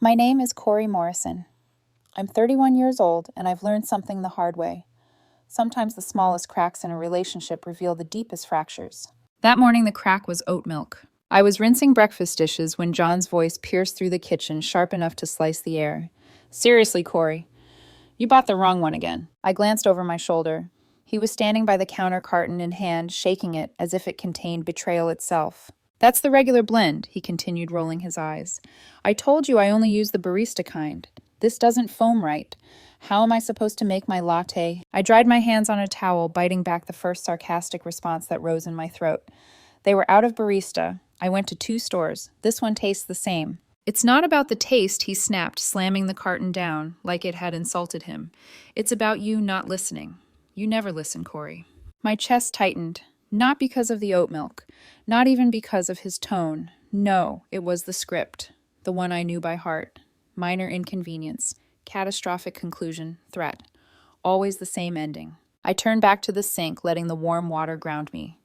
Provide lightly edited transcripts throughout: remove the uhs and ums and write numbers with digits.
My name is Corey Morrison. I'm 31 years old, and I've learned something the hard way. Sometimes the smallest cracks in a relationship reveal the deepest fractures. That morning, the crack was oat milk. I was rinsing breakfast dishes when John's voice pierced through the kitchen, sharp enough to slice the air. Seriously, Corey, you bought the wrong one again. I glanced over my shoulder. He was standing by the counter, carton in hand, shaking it as if it contained betrayal itself. That's the regular blend, he continued, rolling his eyes. I told you I only use the barista kind. This doesn't foam right. How am I supposed to make my latte? I dried my hands on a towel, biting back the first sarcastic response that rose in my throat. They were out of barista. I went to 2 stores. This one tastes the same. It's not about the taste, he snapped, slamming the carton down like it had insulted him. It's about you not listening. You never listen, Corey. My chest tightened, not because of the oat milk, not even because of his tone. No, it was the script, the one I knew by heart. Minor inconvenience, catastrophic conclusion, threat. Always the same ending. I turned back to the sink, letting the warm water ground me.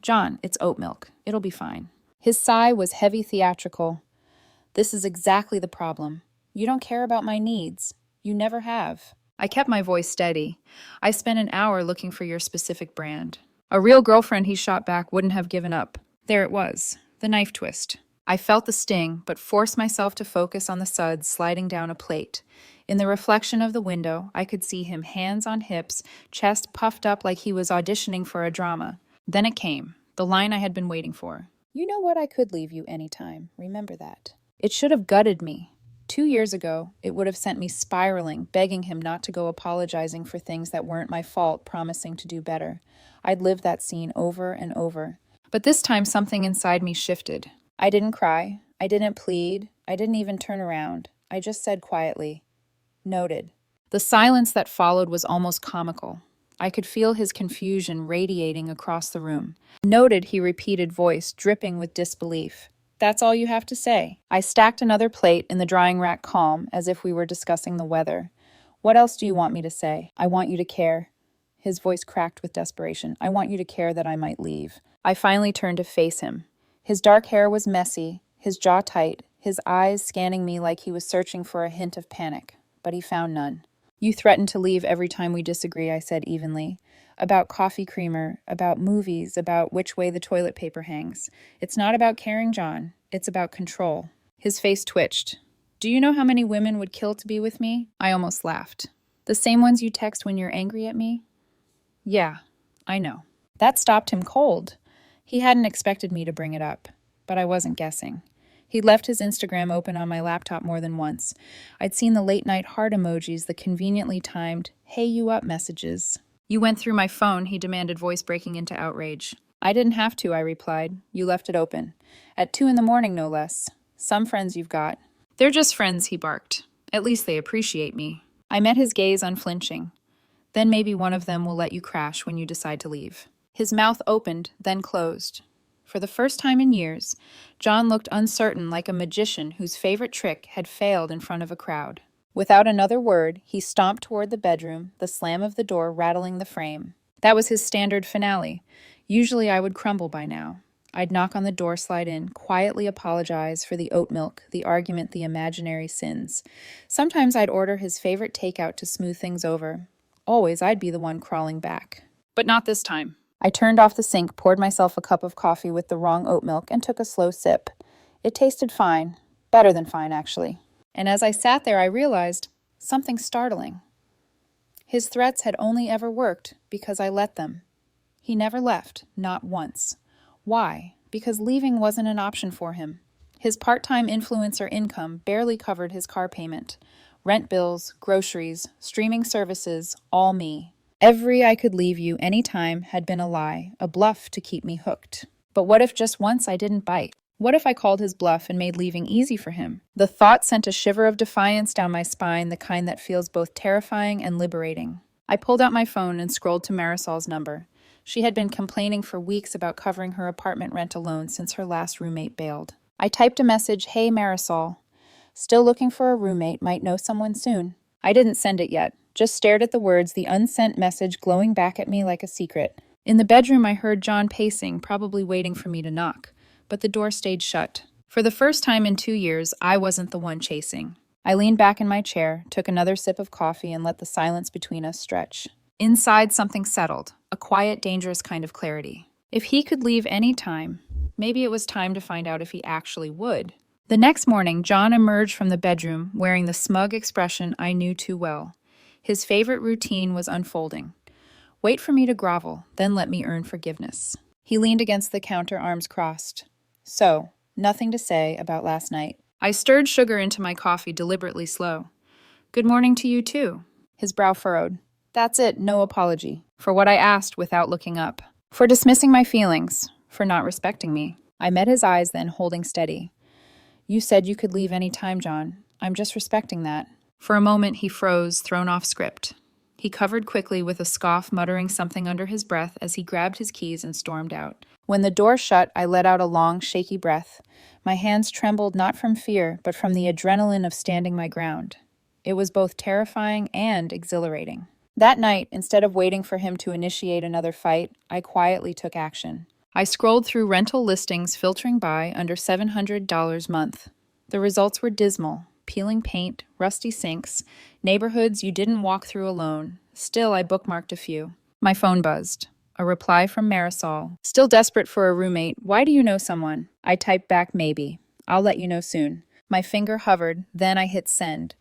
John, it's oat milk. It'll be fine. His sigh was heavy theatrical. This is exactly the problem. You don't care about my needs. You never have. I kept my voice steady. I spent an hour looking for your specific brand. A real girlfriend, he shot back, wouldn't have given up. There it was, the knife twist. I felt the sting, but forced myself to focus on the suds sliding down a plate. In the reflection of the window, I could see him, hands on hips, chest puffed up like he was auditioning for a drama. Then it came, the line I had been waiting for. You know what? I could leave you anytime. Remember that. It should have gutted me. 2 years ago, it would have sent me spiraling, begging him not to go apologizing for things that weren't my fault, promising to do better. I'd lived that scene over and over. But this time, something inside me shifted. I didn't cry. I didn't plead. I didn't even turn around. I just said quietly, "Noted." The silence that followed was almost comical. I could feel his confusion radiating across the room. "Noted," he repeated, voice dripping with disbelief. That's all you have to say. I stacked another plate in the drying rack, calm, as if we were discussing the weather. What else do you want me to say? I want you to care. His voice cracked with desperation. I want you to care that I might leave. I finally turned to face him. His dark hair was messy, his jaw tight, his eyes scanning me like he was searching for a hint of panic, but he found none. You threaten to leave every time we disagree, I said evenly. About coffee creamer, about movies, about which way the toilet paper hangs. It's not about caring, John. It's about control. His face twitched. Do you know how many women would kill to be with me? I almost laughed. The same ones you text when you're angry at me? Yeah, I know. That stopped him cold. He hadn't expected me to bring it up, but I wasn't guessing. He'd left his Instagram open on my laptop more than once. I'd seen the late-night heart emojis, the conveniently timed, hey you up messages. You went through my phone, he demanded, voice breaking into outrage. I didn't have to, I replied. You left it open. At 2 a.m, no less. Some friends you've got. They're just friends, he barked. At least they appreciate me. I met his gaze unflinching. Then maybe one of them will let you crash when you decide to leave. His mouth opened, then closed. For the first time in years, John looked uncertain, like a magician whose favorite trick had failed in front of a crowd. Without another word, he stomped toward the bedroom, the slam of the door rattling the frame. That was his standard finale. Usually I would crumble by now. I'd knock on the door, slide in, quietly apologize for the oat milk, the argument, the imaginary sins. Sometimes I'd order his favorite takeout to smooth things over. Always I'd be the one crawling back. But not this time. I turned off the sink, poured myself a cup of coffee with the wrong oat milk, and took a slow sip. It tasted fine. Better than fine, actually. And as I sat there, I realized something startling. His threats had only ever worked because I let them. He never left, not once. Why? Because leaving wasn't an option for him. His part-time influencer income barely covered his car payment. Rent bills, groceries, streaming services, all me. Every I could leave you anytime had been a lie, a bluff to keep me hooked. But what if just once I didn't bite? What if I called his bluff and made leaving easy for him? The thought sent a shiver of defiance down my spine, the kind that feels both terrifying and liberating. I pulled out my phone and scrolled to Marisol's number. She had been complaining for weeks about covering her apartment rent alone since her last roommate bailed. I typed a message, "Hey Marisol. Still looking for a roommate, might know someone soon." I didn't send it yet, just stared at the words, the unsent message glowing back at me like a secret. In the bedroom, I heard John pacing, probably waiting for me to knock. But the door stayed shut. For the first time in 2 years, I wasn't the one chasing. I leaned back in my chair, took another sip of coffee, and let the silence between us stretch. Inside, something settled, a quiet, dangerous kind of clarity. If he could leave any time, maybe it was time to find out if he actually would. The next morning, John emerged from the bedroom wearing the smug expression I knew too well. His favorite routine was unfolding. Wait for me to grovel, then let me earn forgiveness. He leaned against the counter, arms crossed. So, nothing to say about last night. I stirred sugar into my coffee, deliberately slow. Good morning to you, too. His brow furrowed. That's it, no apology. For what I asked without looking up. For dismissing my feelings. For not respecting me. I met his eyes then, holding steady. You said you could leave any time, John. I'm just respecting that. For a moment, he froze, thrown off script. He covered quickly with a scoff, muttering something under his breath as he grabbed his keys and stormed out. When the door shut, I let out a long, shaky breath. My hands trembled not from fear, but from the adrenaline of standing my ground. It was both terrifying and exhilarating. That night, instead of waiting for him to initiate another fight, I quietly took action. I scrolled through rental listings filtering by under $700 a month. The results were dismal. Peeling paint, rusty sinks, neighborhoods you didn't walk through alone. Still, I bookmarked a few. My phone buzzed. A reply from Marisol. Still desperate for a roommate. Why do you know someone? I typed back maybe. I'll let you know soon. My finger hovered, then I hit send.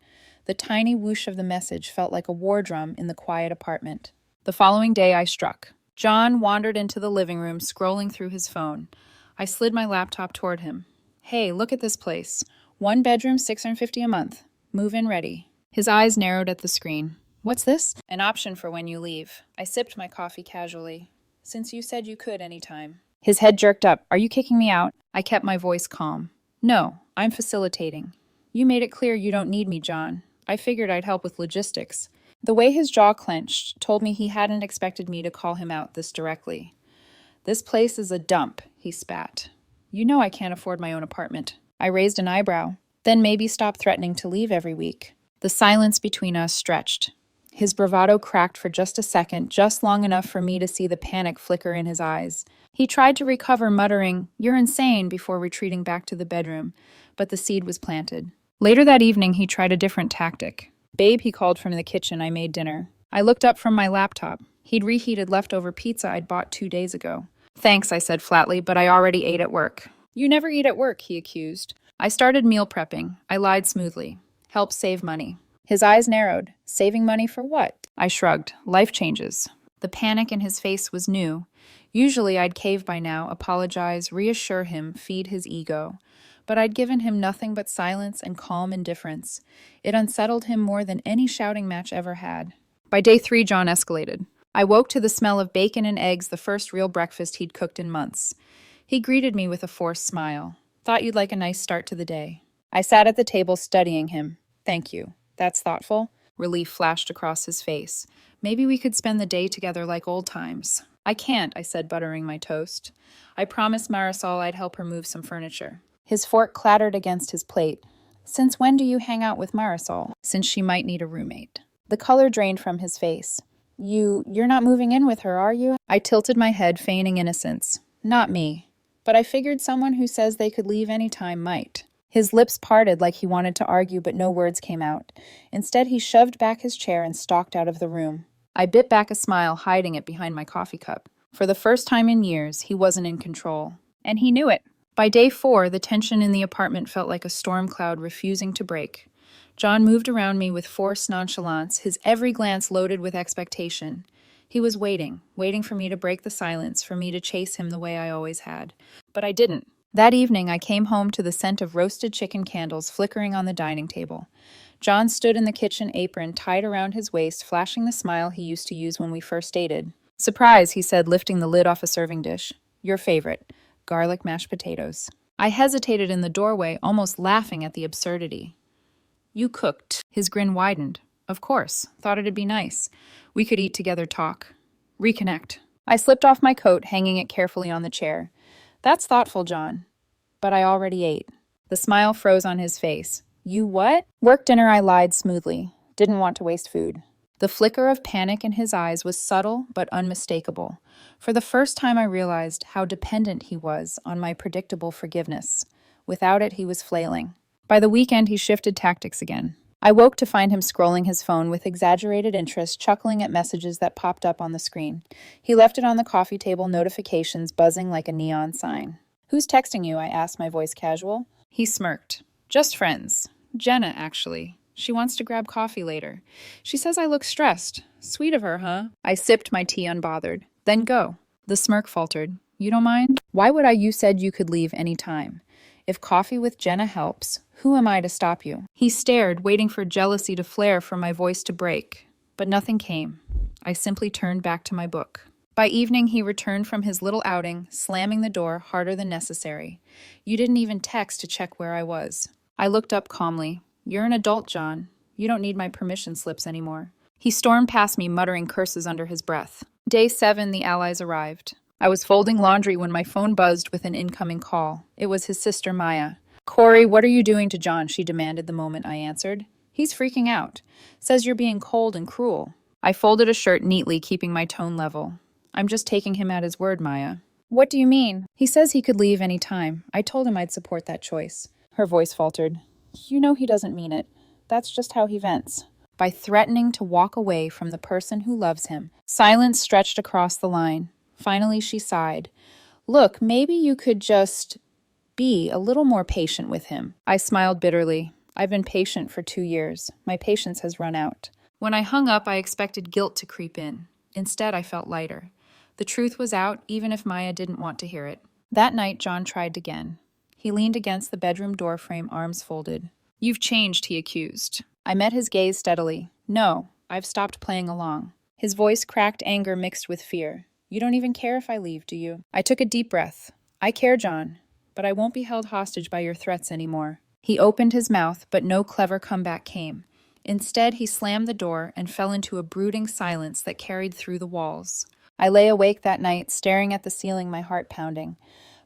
The tiny whoosh of the message felt like a war drum in the quiet apartment. The following day, I struck. John wandered into the living room, scrolling through his phone. I slid my laptop toward him. Hey, look at this place. 1 bedroom, $650 a month. Move-in ready. His eyes narrowed at the screen. What's this? An option for when you leave. I sipped my coffee casually. Since you said you could anytime. His head jerked up. Are you kicking me out? I kept my voice calm. No, I'm facilitating. You made it clear you don't need me, John. I figured I'd help with logistics. The way his jaw clenched told me he hadn't expected me to call him out this directly. This place is a dump, he spat. You know I can't afford my own apartment. I raised an eyebrow, then maybe stop threatening to leave every week. The silence between us stretched. His bravado cracked for just a second, just long enough for me to see the panic flicker in his eyes. He tried to recover, muttering, "You're insane," before retreating back to the bedroom, but the seed was planted. Later that evening, he tried a different tactic. Babe, he called from the kitchen. I made dinner. I looked up from my laptop. He'd reheated leftover pizza I'd bought 2 days ago. Thanks, I said flatly, but I already ate at work. You never eat at work, he accused. I started meal prepping. I lied smoothly. Help save money. His eyes narrowed. Saving money for what? I shrugged. Life changes. The panic in his face was new. Usually I'd cave by now, apologize, reassure him, feed his ego. But I'd given him nothing but silence and calm indifference. It unsettled him more than any shouting match ever had. By day 3, John escalated. I woke to the smell of bacon and eggs, the first real breakfast he'd cooked in months. He greeted me with a forced smile. Thought you'd like a nice start to the day. I sat at the table studying him. Thank you. That's thoughtful. Relief flashed across his face. Maybe we could spend the day together like old times. I can't, I said, buttering my toast. I promised Marisol I'd help her move some furniture. His fork clattered against his plate. Since when do you hang out with Marisol? Since she might need a roommate. The color drained from his face. You're not moving in with her, are you? I tilted my head, feigning innocence. Not me. But I figured someone who says they could leave any time might. His lips parted like he wanted to argue, but no words came out. Instead, he shoved back his chair and stalked out of the room. I bit back a smile, hiding it behind my coffee cup. For the first time in years, he wasn't in control. And he knew it. By day 4, the tension in the apartment felt like a storm cloud refusing to break. John moved around me with forced nonchalance, his every glance loaded with expectation. He was waiting for me to break the silence, for me to chase him the way I always had. But I didn't. That evening, I came home to the scent of roasted chicken candles flickering on the dining table. John stood in the kitchen apron tied around his waist, flashing the smile he used to use when we first dated. Surprise, he said, lifting the lid off a serving dish. Your favorite, garlic mashed potatoes. I hesitated in the doorway, almost laughing at the absurdity. You cooked. His grin widened. Of course. Thought it'd be nice. We could eat together, talk. Reconnect. I slipped off my coat, hanging it carefully on the chair. That's thoughtful, John. But I already ate. The smile froze on his face. You what? Work dinner, I lied smoothly. Didn't want to waste food. The flicker of panic in his eyes was subtle but unmistakable. For the first time I realized how dependent he was on my predictable forgiveness. Without it, he was flailing. By the weekend, he shifted tactics again. I woke to find him scrolling his phone with exaggerated interest, chuckling at messages that popped up on the screen. He left it on the coffee table, notifications buzzing like a neon sign. "Who's texting you?" I asked, my voice casual. He smirked. "Just friends. Jenna, actually. She wants to grab coffee later. She says I look stressed. Sweet of her, huh?" I sipped my tea unbothered. "Then go." The smirk faltered. "You don't mind?" "Why would I? You said you could leave any time. If coffee with Jenna helps, who am I to stop you?" He stared, waiting for jealousy to flare, for my voice to break. But nothing came. I simply turned back to my book. By evening, he returned from his little outing, slamming the door harder than necessary. "You didn't even text to check where I was." I looked up calmly. "You're an adult, John. You don't need my permission slips anymore." He stormed past me, muttering curses under his breath. Day 7, the allies arrived. I was folding laundry when my phone buzzed with an incoming call. It was his sister, Maya. "Corey, what are you doing to John?" she demanded the moment I answered. "He's freaking out. Says you're being cold and cruel." I folded a shirt neatly, keeping my tone level. "I'm just taking him at his word, Maya." "What do you mean?" "He says he could leave any time. I told him I'd support that choice." Her voice faltered. "You know he doesn't mean it. That's just how he vents." By threatening to walk away from the person who loves him. Silence stretched across the line. Finally, she sighed. "Look, maybe you could just be a little more patient with him." I smiled bitterly. I've been patient for 2 years. My patience has run out. When I hung up, I expected guilt to creep in. Instead, I felt lighter. The truth was out, even if Maya didn't want to hear it. That night, John tried again. He leaned against the bedroom doorframe, arms folded. "You've changed," he accused. I met his gaze steadily. "No, I've stopped playing along." His voice cracked, anger mixed with fear. "You don't even care if I leave, do you?" I took a deep breath. "I care, John, but I won't be held hostage by your threats anymore." He opened his mouth, but no clever comeback came. Instead, he slammed the door and fell into a brooding silence that carried through the walls. I lay awake that night, staring at the ceiling, my heart pounding.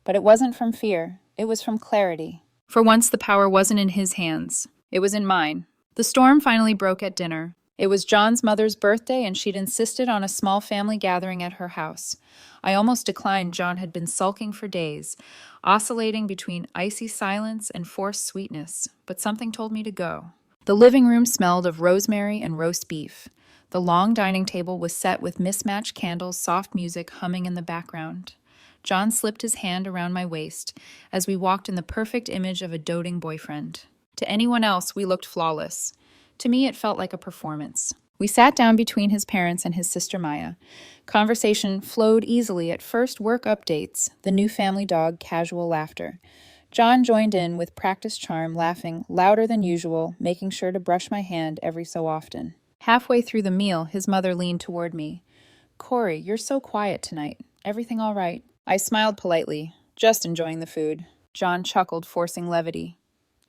But it wasn't from fear. It was from clarity. For once, the power wasn't in his hands. It was in mine. The storm finally broke at dinner. It was John's mother's birthday, and she'd insisted on a small family gathering at her house. I almost declined. John had been sulking for days, oscillating between icy silence and forced sweetness, but something told me to go. The living room smelled of rosemary and roast beef. The long dining table was set with mismatched candles, soft music humming in the background. John slipped his hand around my waist as we walked in the perfect image of a doting boyfriend. To anyone else, we looked flawless. To me, it felt like a performance. We sat down between his parents and his sister Maya. Conversation flowed easily, at first work updates, the new family dog, casual laughter. John joined in with practiced charm, laughing louder than usual, making sure to brush my hand every so often. Halfway through the meal, his mother leaned toward me. "Corey, you're so quiet tonight. Everything all right?" I smiled politely, just enjoying the food. John chuckled, forcing levity.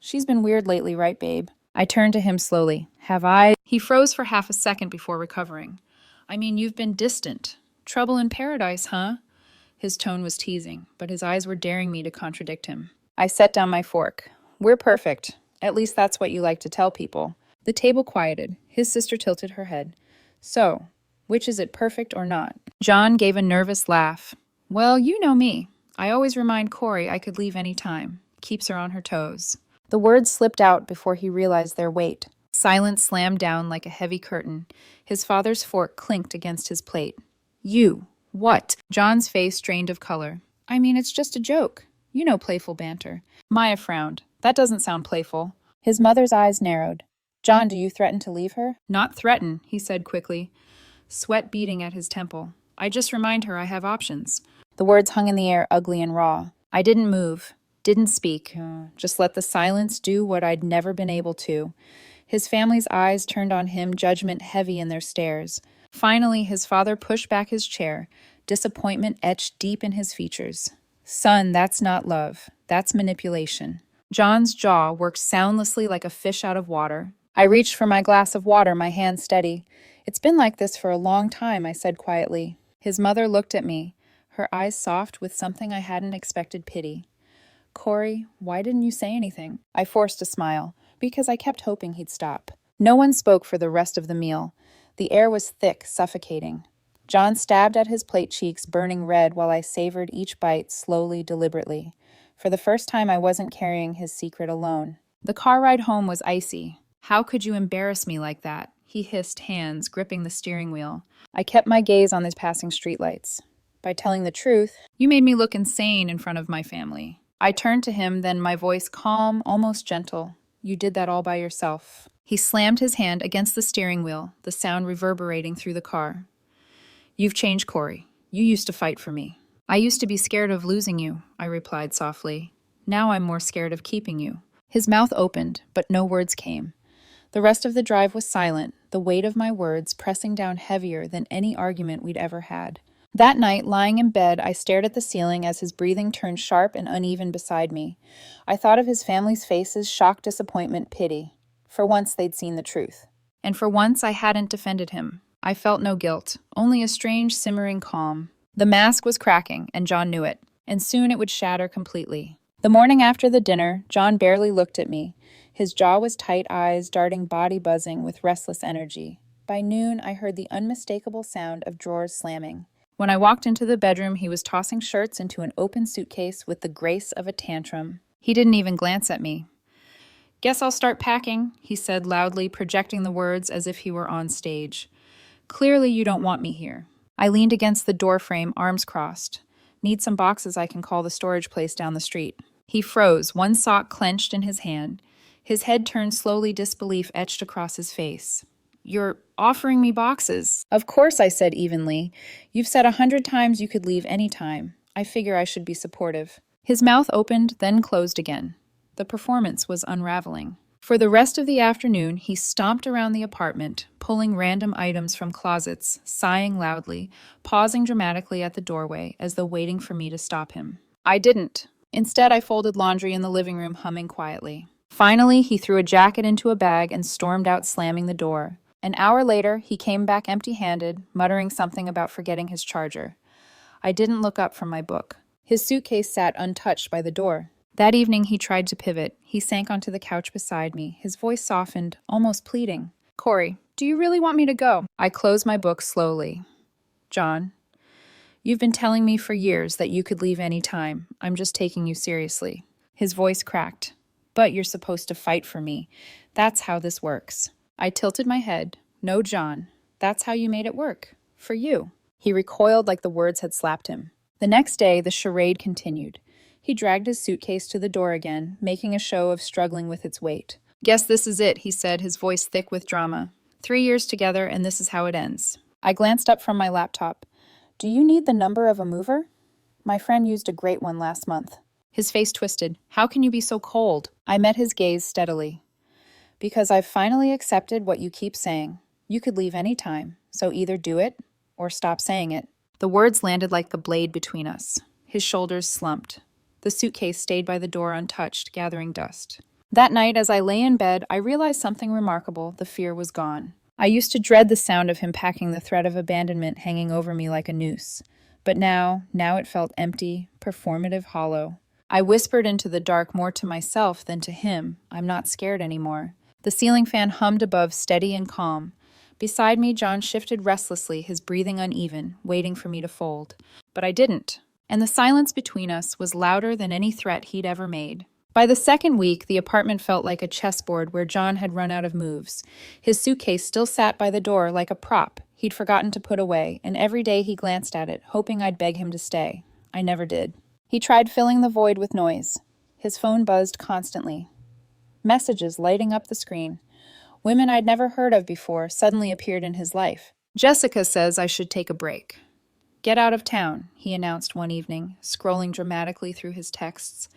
"She's been weird lately, right, babe?" I turned to him slowly. "Have I?" He froze for half a second before recovering. "I mean, you've been distant. Trouble in paradise, huh?" His tone was teasing, but his eyes were daring me to contradict him. I set down my fork. "We're perfect. At least that's what you like to tell people." The table quieted. His sister tilted her head. "So, which is it, perfect or not?" John gave a nervous laugh. "Well, you know me. I always remind Corey I could leave any time. Keeps her on her toes." The words slipped out before he realized their weight. Silence slammed down like a heavy curtain. His father's fork clinked against his plate. "You. What?" John's face drained of color. "I mean, it's just a joke. You know, playful banter." Maya frowned. "That doesn't sound playful." His mother's eyes narrowed. "John, do you threaten to leave her?" "Not threaten," he said quickly, sweat beading at his temple. "I just remind her I have options." The words hung in the air, ugly and raw. I didn't move, didn't speak, just let the silence do what I'd never been able to. His family's eyes turned on him, judgment heavy in their stares. Finally, his father pushed back his chair, disappointment etched deep in his features. "Son, that's not love. That's manipulation." John's jaw worked soundlessly like a fish out of water. I reached for my glass of water, my hand steady. "It's been like this for a long time," I said quietly. His mother looked at me, her eyes soft with something I hadn't expected, pity. "Corey, why didn't you say anything?" I forced a smile, because I kept hoping he'd stop. No one spoke for the rest of the meal. The air was thick, suffocating. John stabbed at his plate cheeks, burning red, while I savored each bite slowly, deliberately. For the first time, I wasn't carrying his secret alone. The car ride home was icy. "How could you embarrass me like that?" he hissed, hands gripping the steering wheel. I kept my gaze on the passing streetlights. "By telling the truth, you made me look insane in front of my family." I turned to him, then my voice calm, almost gentle. "You did that all by yourself." He slammed his hand against the steering wheel, the sound reverberating through the car. "You've changed, Corey. You used to fight for me." "I used to be scared of losing you," I replied softly. "Now I'm more scared of keeping you." His mouth opened, but no words came. The rest of the drive was silent, the weight of my words pressing down heavier than any argument we'd ever had. That night, lying in bed, I stared at the ceiling as his breathing turned sharp and uneven beside me. I thought of his family's faces, shock, disappointment, pity. For once, they'd seen the truth. And for once, I hadn't defended him. I felt no guilt, only a strange, simmering calm. The mask was cracking, and John knew it, and soon it would shatter completely. The morning after the dinner, John barely looked at me. His jaw was tight, eyes darting, body buzzing with restless energy. By noon, I heard the unmistakable sound of drawers slamming. When I walked into the bedroom, he was tossing shirts into an open suitcase with the grace of a tantrum. He didn't even glance at me. "Guess I'll start packing," he said loudly, projecting the words as if he were on stage. "Clearly you don't want me here." I leaned against the doorframe, arms crossed. "Need some boxes I can call the storage place down the street." He froze, one sock clenched in his hand. His head turned slowly, disbelief etched across his face. "You're offering me boxes?" "Of course," I said evenly. "You've said 100 times you could leave any time. I figure I should be supportive." His mouth opened, then closed again. The performance was unraveling. For the rest of the afternoon, he stomped around the apartment, pulling random items from closets, sighing loudly, pausing dramatically at the doorway as though waiting for me to stop him. I didn't. Instead, I folded laundry in the living room, humming quietly. Finally, he threw a jacket into a bag and stormed out, slamming the door. An hour later, he came back empty-handed, muttering something about forgetting his charger. I didn't look up from my book. His suitcase sat untouched by the door. That evening, he tried to pivot. He sank onto the couch beside me, his voice softened, almost pleading. "Corey, do you really want me to go?" I closed my book slowly. "John, you've been telling me for years that you could leave any time. I'm just taking you seriously." His voice cracked. "But you're supposed to fight for me. That's how this works." I tilted my head. "No, John. That's how you made it work. For you." He recoiled like the words had slapped him. The next day, the charade continued. He dragged his suitcase to the door again, making a show of struggling with its weight. "Guess this is it," he said, his voice thick with drama. 3 years together, and this is how it ends." I glanced up from my laptop. "Do you need the number of a mover? My friend used a great one last month." His face twisted. "How can you be so cold?" I met his gaze steadily. "Because I've finally accepted what you keep saying. You could leave any time, so either do it or stop saying it." The words landed like a blade between us. His shoulders slumped. The suitcase stayed by the door untouched, gathering dust. That night, as I lay in bed, I realized something remarkable. The fear was gone. I used to dread the sound of him packing, the threat of abandonment hanging over me like a noose. But now it felt empty, performative, hollow. I whispered into the dark more to myself than to him. I'm not scared anymore. The ceiling fan hummed above, steady and calm. Beside me, John shifted restlessly, his breathing uneven, waiting for me to fold. But I didn't. And the silence between us was louder than any threat he'd ever made. By the second week, the apartment felt like a chessboard where John had run out of moves. His suitcase still sat by the door like a prop he'd forgotten to put away, and every day he glanced at it, hoping I'd beg him to stay. I never did. He tried filling the void with noise. His phone buzzed constantly. Messages lighting up the screen. Women I'd never heard of before suddenly appeared in his life. "Jessica says I should take a break. Get out of town," he announced one evening, scrolling dramatically through his texts.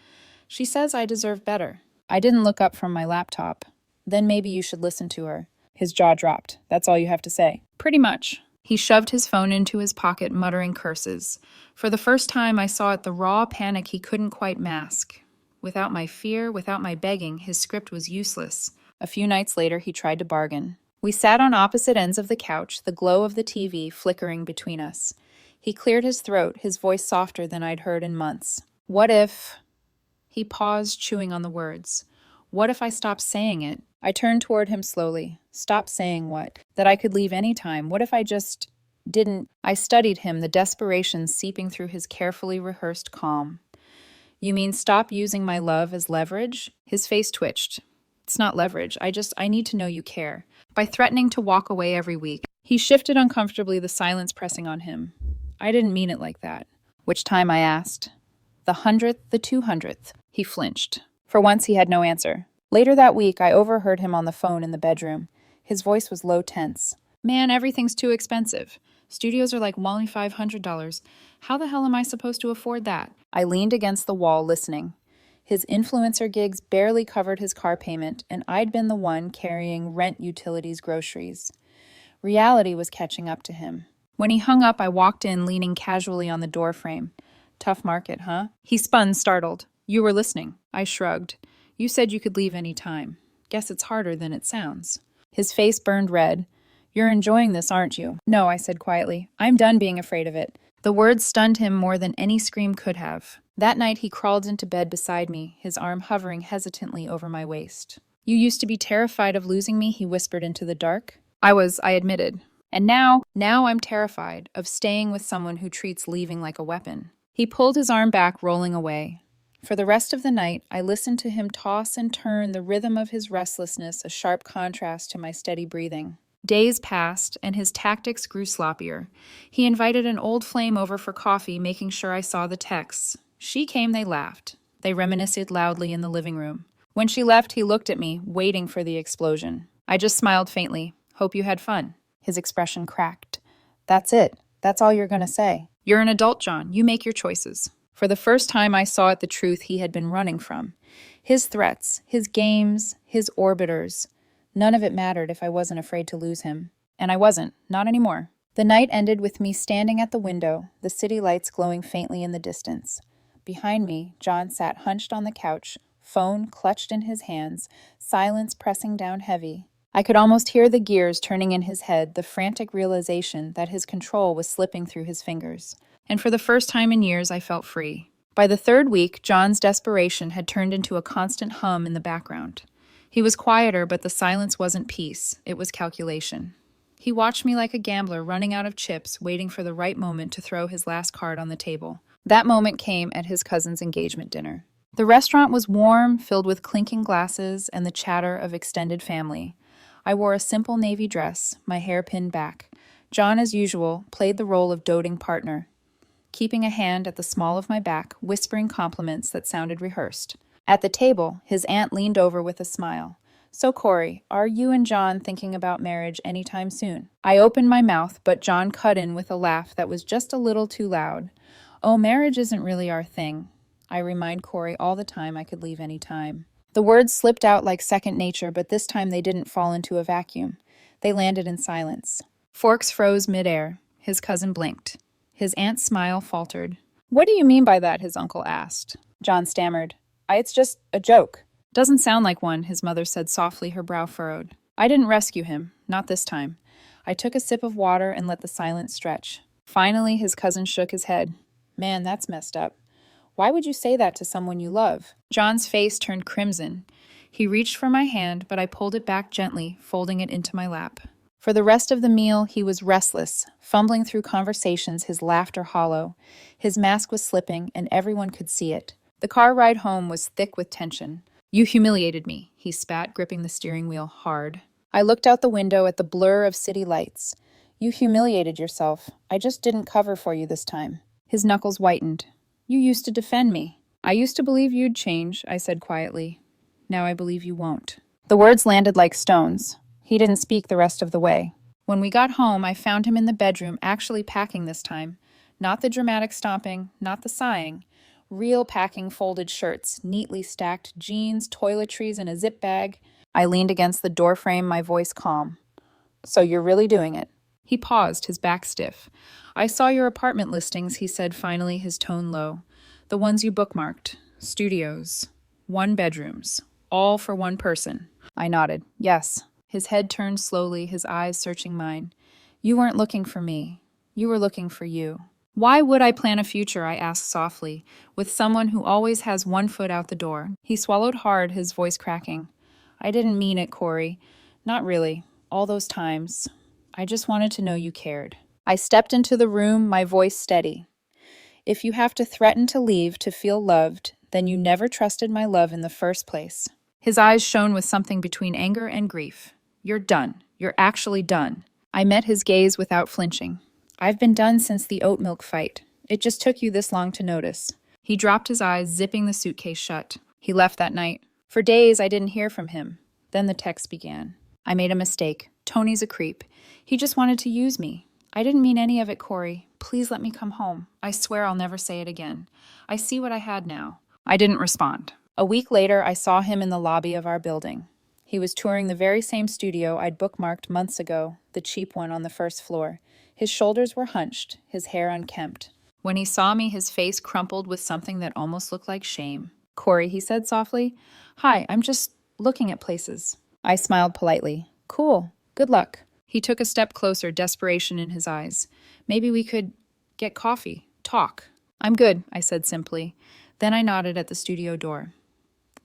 "She says I deserve better." I didn't look up from my laptop. "Then maybe you should listen to her." His jaw dropped. "That's all you have to say." "Pretty much." He shoved his phone into his pocket, muttering curses. For the first time, I saw it, the raw panic he couldn't quite mask. Without my fear, without my begging, his script was useless. A few nights later, he tried to bargain. We sat on opposite ends of the couch, the glow of the TV flickering between us. He cleared his throat, his voice softer than I'd heard in months. "What if—" He paused, chewing on the words. "What if I stopped saying it?" I turned toward him slowly. "Stop saying what? That I could leave any time. What if I just didn't?" I studied him, the desperation seeping through his carefully rehearsed calm. You mean stop using my love as leverage? His face twitched. It's not leverage. I need to know you care. By threatening to walk away every week, he shifted uncomfortably, the silence pressing on him. I didn't mean it like that. Which time, I asked. The 100th, the 200th. He flinched. For once, he had no answer. Later that week, I overheard him on the phone in the bedroom. His voice was low tense. Man, everything's too expensive. Studios are like only $500. How the hell am I supposed to afford that? I leaned against the wall, listening. His influencer gigs barely covered his car payment, and I'd been the one carrying rent, utilities, groceries. Reality was catching up to him. When he hung up, I walked in, leaning casually on the doorframe. Tough market, huh? He spun, startled. You were listening. I shrugged. You said you could leave any time. Guess it's harder than it sounds. His face burned red. You're enjoying this, aren't you? No, I said quietly. I'm done being afraid of it. The words stunned him more than any scream could have. That night he crawled into bed beside me, his arm hovering hesitantly over my waist. You used to be terrified of losing me, he whispered into the dark. I admitted. And now I'm terrified of staying with someone who treats leaving like a weapon. He pulled his arm back, rolling away. For the rest of the night, I listened to him toss and turn, the rhythm of his restlessness a sharp contrast to my steady breathing. Days passed, and his tactics grew sloppier. He invited an old flame over for coffee, making sure I saw the texts. She came, they laughed. They reminisced loudly in the living room. When she left, he looked at me, waiting for the explosion. I just smiled faintly. Hope you had fun. His expression cracked. That's it. That's all you're gonna say. You're an adult, John. You make your choices. For the first time, I saw the truth he had been running from. His threats, his games, his orbiters. None of it mattered if I wasn't afraid to lose him. And I wasn't. Not anymore. The night ended with me standing at the window, the city lights glowing faintly in the distance. Behind me, John sat hunched on the couch, phone clutched in his hands, silence pressing down heavy. I could almost hear the gears turning in his head, the frantic realization that his control was slipping through his fingers. And for the first time in years, I felt free. By the third week, John's desperation had turned into a constant hum in the background. He was quieter, but the silence wasn't peace, it was calculation. He watched me like a gambler running out of chips, waiting for the right moment to throw his last card on the table. That moment came at his cousin's engagement dinner. The restaurant was warm, filled with clinking glasses and the chatter of extended family. I wore a simple navy dress, my hair pinned back. John, as usual, played the role of doting partner, keeping a hand at the small of my back, whispering compliments that sounded rehearsed. At the table, his aunt leaned over with a smile. So, Corey, are you and John thinking about marriage anytime soon? I opened my mouth, but John cut in with a laugh that was just a little too loud. Oh, marriage isn't really our thing. I remind Corey all the time I could leave any time. The words slipped out like second nature, but this time they didn't fall into a vacuum. They landed in silence. Forks froze midair. His cousin blinked. His aunt's smile faltered. What do you mean by that? His uncle asked. John stammered. It's just a joke. Doesn't sound like one, his mother said softly, her brow furrowed. I didn't rescue him. Not this time. I took a sip of water and let the silence stretch. Finally, his cousin shook his head. Man, that's messed up. Why would you say that to someone you love? John's face turned crimson. He reached for my hand, but I pulled it back gently, folding it into my lap. For the rest of the meal, he was restless, fumbling through conversations, his laughter hollow. His mask was slipping, and everyone could see it. The car ride home was thick with tension. You humiliated me, he spat, gripping the steering wheel hard. I looked out the window at the blur of city lights. You humiliated yourself. I just didn't cover for you this time. His knuckles whitened. You used to defend me. I used to believe you'd change, I said quietly. Now I believe you won't. The words landed like stones. He didn't speak the rest of the way. When we got home, I found him in the bedroom, actually packing this time. Not the dramatic stomping, not the sighing. Real packing, folded shirts, neatly stacked jeans, toiletries, and a zip bag. I leaned against the doorframe, my voice calm. So you're really doing it? He paused, his back stiff. I saw your apartment listings, he said finally, his tone low. The ones you bookmarked. Studios. 1 bedrooms. All for one person. I nodded. Yes. His head turned slowly, his eyes searching mine. You weren't looking for me. You were looking for you. Why would I plan a future, I asked softly, with someone who always has one foot out the door? He swallowed hard, his voice cracking. I didn't mean it, Corey. Not really. All those times. I just wanted to know you cared. I stepped into the room, my voice steady. If you have to threaten to leave to feel loved, Then you never trusted my love in the first place." His eyes shone with something between anger and grief. "You're done. You're actually done." I met his gaze without flinching. "I've been done since the oat milk fight. It just took you this long to notice." He dropped his eyes, zipping the suitcase shut. He left that night. For days, I didn't hear from him. Then the text began. "I made a mistake. Tony's a creep. He just wanted to use me. I didn't mean any of it, Corey. Please let me come home. I swear I'll never say it again. I see what I had now." I didn't respond. A week later, I saw him in the lobby of our building. He was touring the very same studio I'd bookmarked months ago, the cheap one on the first floor. His shoulders were hunched, his hair unkempt. When he saw me, his face crumpled with something that almost looked like shame. "Corey," he said softly. "Hi, I'm just looking at places." I smiled politely. "Cool. Good luck." He took a step closer, desperation in his eyes. "Maybe we could get coffee, talk." "I'm good," I said simply. Then I nodded at the studio door.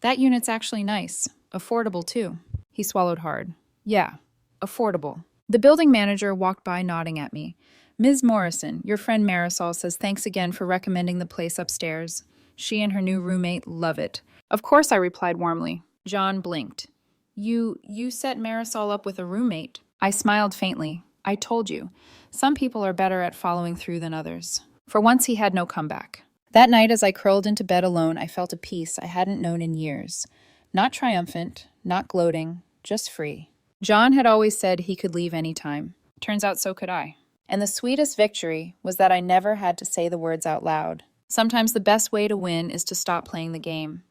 "That unit's actually nice. Affordable, too." He swallowed hard. "Yeah, affordable." The building manager walked by nodding at me. "Ms. Morrison, your friend Marisol says thanks again for recommending the place upstairs. She and her new roommate love it." "Of course," I replied warmly. John blinked. You set Marisol up with a roommate." I smiled faintly. "I told you. Some people are better at following through than others." For once, he had no comeback. That night, as I curled into bed alone, I felt a peace I hadn't known in years. Not triumphant, not gloating, just free. John had always said he could leave any time. Turns out so could I. And the sweetest victory was that I never had to say the words out loud. Sometimes the best way to win is to stop playing the game.